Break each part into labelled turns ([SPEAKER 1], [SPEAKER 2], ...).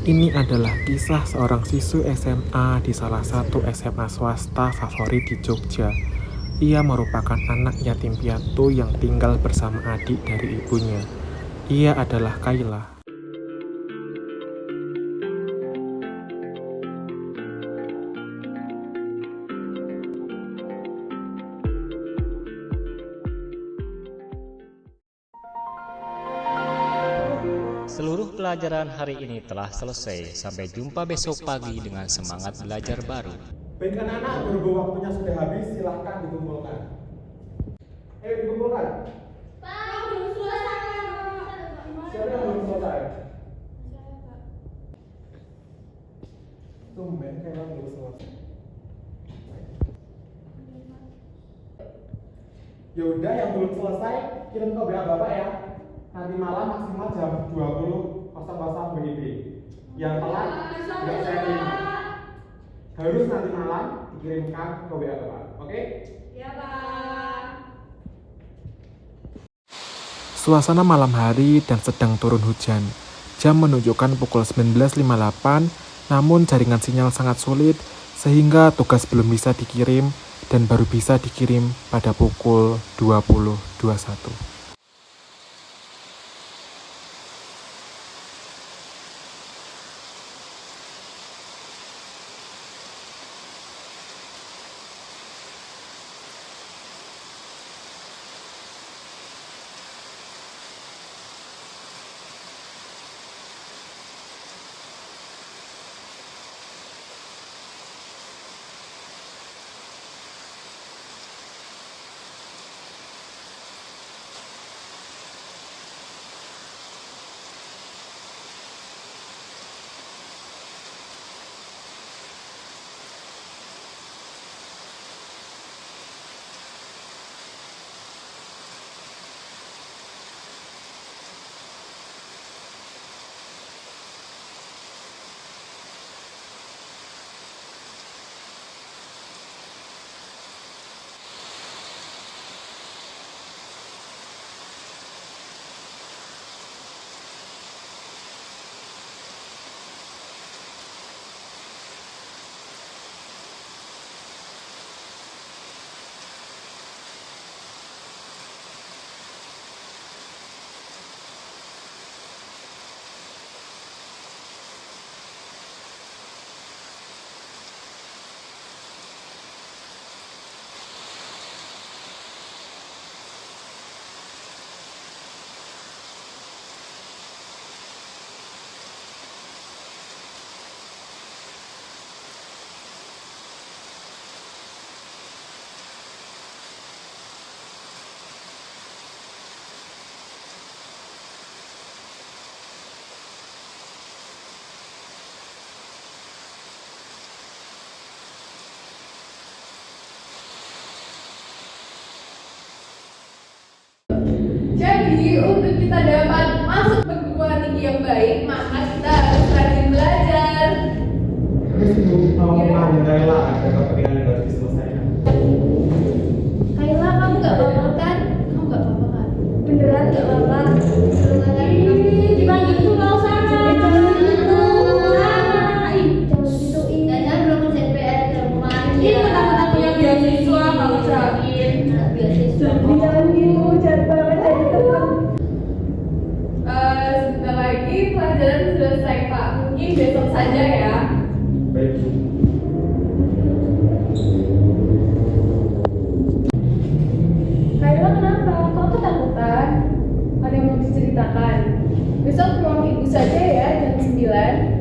[SPEAKER 1] Ini adalah kisah seorang siswi SMA di salah satu SMA swasta favorit di Jogja. Ia merupakan anak yatim piatu yang tinggal bersama adik dari ibunya. Ia adalah Kayla.
[SPEAKER 2] Seluruh pelajaran hari ini telah selesai. Sampai jumpa besok pagi dengan semangat belajar baru.
[SPEAKER 3] Baik anak-anak, berhubung waktunya sudah habis, silahkan dikumpulkan. Ayo dikumpulkan.
[SPEAKER 4] Pak, belum selesai.
[SPEAKER 3] Siapa yang belum selesai? Tumben kayak belum selesai. Yaudah, yang belum selesai kirim ke WA Bapak ya. Nanti malam maksimal jam 20.00 WIB. Yang telat nggak saya terima. Harus nanti malam dikirimkan ke WA Bapak. Oke?
[SPEAKER 4] Ya, Pak.
[SPEAKER 1] Suasana malam hari dan sedang turun hujan. Jam menunjukkan pukul 19.58, namun jaringan sinyal sangat sulit sehingga tugas belum bisa dikirim dan baru bisa dikirim pada pukul 20.21.
[SPEAKER 4] Jadi, untuk kita dapat masuk perguruan tinggi yang baik, maka kita harus rajin belajar.
[SPEAKER 3] Ngomong Kayla, ada kepentingan yang harus diselesaikan.
[SPEAKER 4] Kayla, kamu gak apa-apa kan? Kamu gak apa-apa kan? Beneran gak apa-apa? Dipanggil dulu mau sana. Jangan gitu. Jangan gitu. Jangan belum ngerjain PR yang kemarin. Ini mentang-mentang punya beasiswa, kamu jagain. Beasiswa. Jangan gitu, jangan banget jadi teman. Sebentar lagi pelajaran selesai, Pak. Mungkin besok saja ya.
[SPEAKER 3] Baik, Bu.
[SPEAKER 4] Kayla, kenapa? Kok ketakutan? Ada yang mau diceritakan? Besok ke ruang ibu saja ya, jam 9.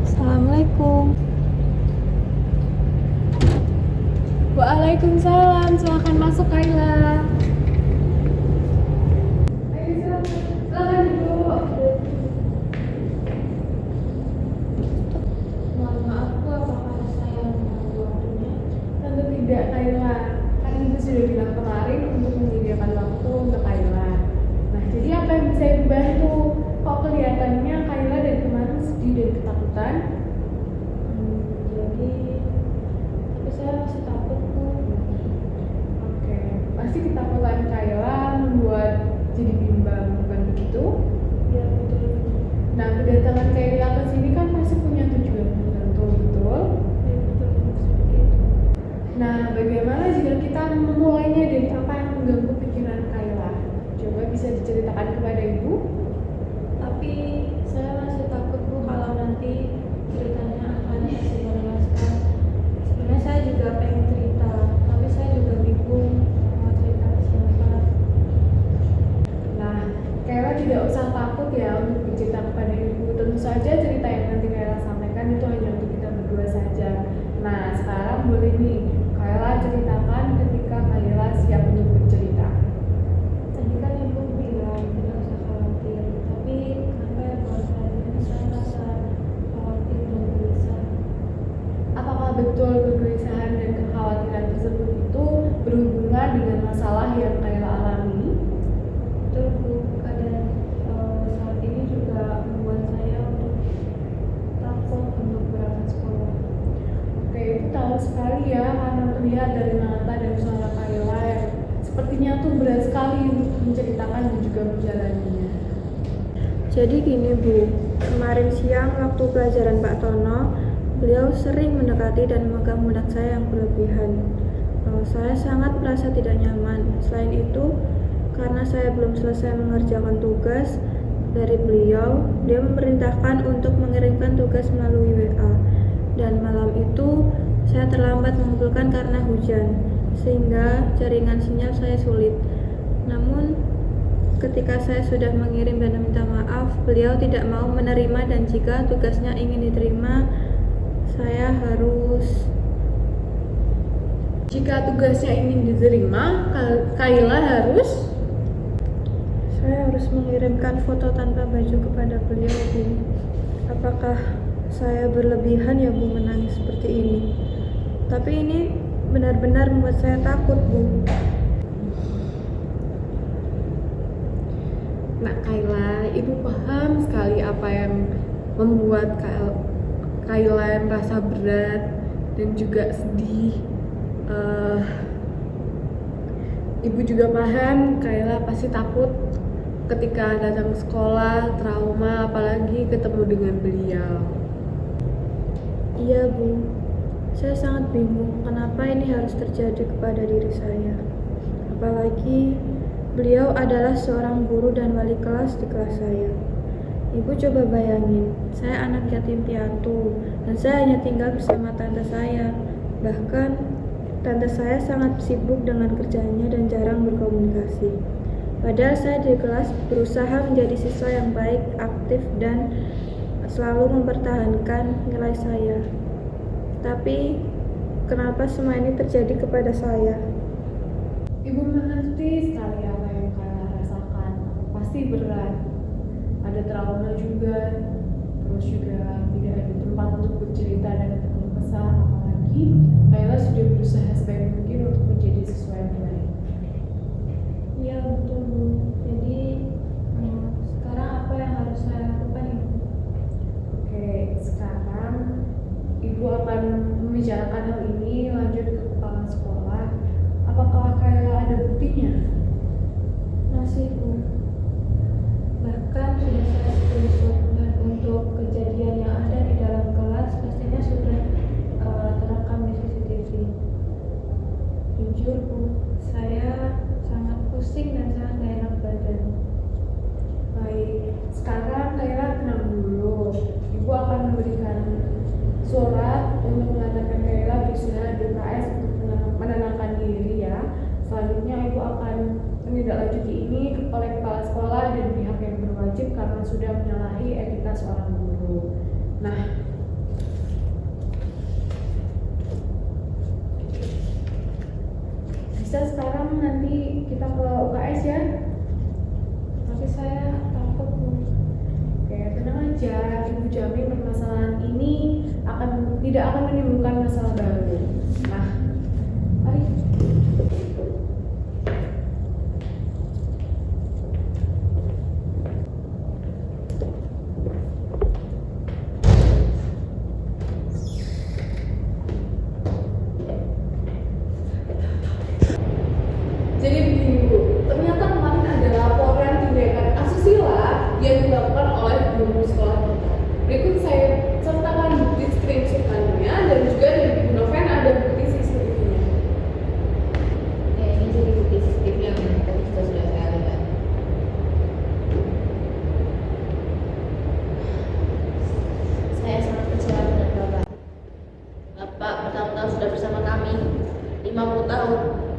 [SPEAKER 5] Assalamualaikum. Waalaikumsalam. Silakan masuk, Kayla.
[SPEAKER 4] Ayo, silakan duduk. Mohon maaf, Bu, apakah saya mengganggu waktunya?
[SPEAKER 5] Tentu tidak, Kayla. Kan Ibu sudah bilang kemarin untuk menyediakan waktu untuk Kayla. Nah, jadi apa yang bisa Ibu bantu? Kok kelihatannya Kayla dari kemarin sedih dan ketakutan?
[SPEAKER 4] Jadi, tapi saya masih takut, Bu.
[SPEAKER 5] pasti ketakutan Kayla membuat jadi bimbang, bukan begitu?
[SPEAKER 4] Ya betul.
[SPEAKER 5] Nah, kedatangan Kayla ke sini kan pasti punya tujuan tertentu, betul?
[SPEAKER 4] Ya betul seperti itu.
[SPEAKER 5] Nah, bagaimana jika kita memulainya dari apa yang mengganggu pikiran Kayla? Coba bisa diceritakan kepada Ibu?
[SPEAKER 4] Tapi saya masih takut Bu kalau nanti ceritanya akan dijelaskan. Sebenarnya saya juga pengen cerita, tapi saya juga bingung mau cerita ke siapa.
[SPEAKER 5] Nah, Kayla tidak usah takut ya untuk bercerita kepada Ibu. Tentu saja cerita yang nanti Kayla sampaikan itu hanya untuk kita berdua saja. Nah, sekarang boleh nih Kayla ceritakan ketika Kayla siap untuk bercerita.
[SPEAKER 4] Tadi kan Ibu bilang tidak usah khawatir, tapi kenapa ya buat saya rasa khawatir dan gelisah.
[SPEAKER 5] Apakah betul kegelisahan dan kekhawatiran tersebut itu berhubungan dengan masalah yang Kayla alami?
[SPEAKER 4] Betul Bu, keadaan saat ini juga membuat saya untuk takut untuk berangkat sekolah.
[SPEAKER 5] Oke, Ibu tahu sekali ya karena terlihat dari mata dan suara Kayla yang sepertinya tuh berat sekali untuk menceritakan dan juga menjalaninya.
[SPEAKER 4] Jadi gini Bu, kemarin siang waktu pelajaran Pak Tono, beliau sering mendekati dan memegang pundak saya yang berlebihan. Saya sangat merasa tidak nyaman. Selain itu, karena saya belum selesai mengerjakan tugas dari beliau, dia memerintahkan untuk mengirimkan tugas melalui WA. Dan malam itu, saya terlambat mengumpulkan karena hujan, sehingga jaringan sinyal saya sulit. Namun, ketika saya sudah mengirim dan meminta maaf, beliau tidak mau menerima dan jika tugasnya ingin diterima, saya harus...
[SPEAKER 5] Jika tugasnya ingin diterima, Kayla harus...
[SPEAKER 4] Saya harus mengirimkan foto tanpa baju kepada beliau, Bu. Apakah saya berlebihan ya, Bu, menangis seperti ini? Tapi ini benar-benar membuat saya takut, Bu.
[SPEAKER 5] Nah, Kayla, Ibu paham sekali apa yang membuat Kayla merasa berat dan juga sedih. Ibu juga paham Kayla pasti takut ketika datang ke sekolah, trauma, apalagi ketemu dengan beliau.
[SPEAKER 4] Iya, Bu. Saya sangat bingung kenapa ini harus terjadi kepada diri saya. Apalagi beliau adalah seorang guru dan wali kelas di kelas saya. Ibu coba bayangin, saya anak yatim piatu dan saya hanya tinggal bersama tante saya. Bahkan tante saya sangat sibuk dengan kerjanya dan jarang berkomunikasi. Padahal saya di kelas berusaha menjadi siswa yang baik, aktif, dan selalu mempertahankan nilai saya. Tapi kenapa semua ini terjadi kepada saya?
[SPEAKER 5] Ibu mengerti sekali apa yang Kayla rasakan. Pasti berat. Ada trauma juga, terus juga tidak ada tempat untuk bercerita dan berkeluh kesah. Apalagi Kayla sudah berusaha sebaik mungkin untuk menjadi siswa yang baik.
[SPEAKER 4] Iya betul Bu. Jadi sekarang apa yang harus saya lakukan Ibu?
[SPEAKER 5] Oke, sekarang Ibu akan membicarakan hal ini lanjut ke kepala sekolah. Apakah Kayla ada buktinya?
[SPEAKER 4] Masih Bu. Bahkan sudah saya screenshot dan untuk kejadian yang ada di dalam kelas pastinya sudah terekam di CCTV. Jujur Bu, saya sangat pusing dan sangat gak enak badan.
[SPEAKER 5] Baik, sekarang Kayla tenang dulu. Ibu akan memberikan surat untuk mengatakan Kayla beristirahat di UKS untuk menenangkan diri ya. Selanjutnya Ibu akan menindaklanjuti ini oleh kepala sekolah dan pihak yang berwajib karena sudah menyalahi etika seorang guru. Nah, bisa sekarang nanti kita ke UKS ya.
[SPEAKER 4] Tapi saya takut Bu.
[SPEAKER 5] Oke, tenang aja. Ibu jamin permasalahan ini tidak akan menimbulkan masalah baru. Nah, mari. Jadi
[SPEAKER 4] 50 tahun.